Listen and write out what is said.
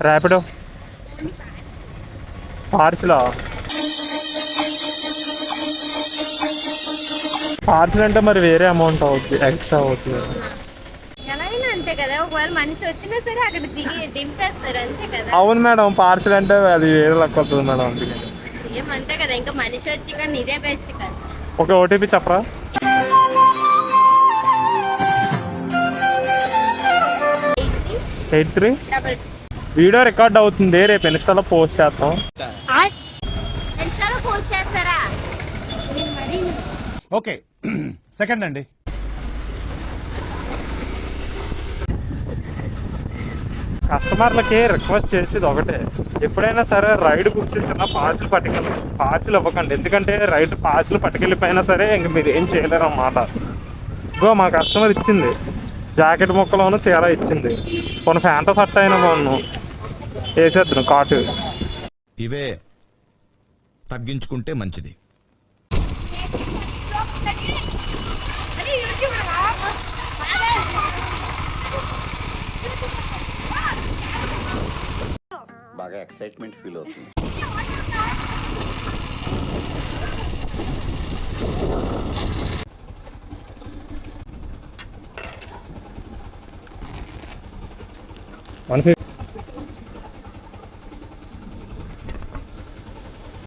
Rapido పార్సిలా? Parcel అంటే మరి వేరే అమౌంట్ అవుతుంది, ఎక్స్ట్రా అవుతుంది. ఎవరైనా అంతే కదా, ఒకవేళ మనిషి వచ్చినా సరే అక్కడ దిగి దింపేస్తారు అంతే కదా. అవును మేడం, పార్సిల్ అంటే అది వేరే లెక్క వస్తుంది మేడం. అందుకే సేమ్ అంతే కదా, ఇంకా మనిషి వచ్చి కానీ ఇదే బెస్ట్ కదా. ఒక ఓటీపీ చెప్పరా? 83. వీడియో రికార్డ్ అవుతుంది, రేపు ఇన్స్టాలో పోస్ట్ చేస్తాం. ఇన్స్టాలో పోస్ట్ చేస్తారా? ఓకే సెకండ్ అండి. కస్టమర్లకి రిక్వెస్ట్ చేసేది ఒకటే, ఎప్పుడైనా సరే రైడ్ బుక్ చేసినా పార్సిల్ ఇవ్వకండి. ఎందుకంటే రైడ్ పార్సిల్ పట్టుకెళ్ళిపోయినా సరే ఇంక మీరు ఏం చేయలేరు అన్నమాట. ఇగో మా కస్టమర్ ఇచ్చింది జాకెట్ ముక్కలోను చీర ఇచ్చింది, కొన్ని ఫ్యాంటా షర్ట్ అయినా బాగున్నాను వేసేద్దును కాటు. ఇవే తగ్గించుకుంటే మంచిది. బాగా ఎక్సైట్మెంట్ ఫీల్ అవుతుంది. $150.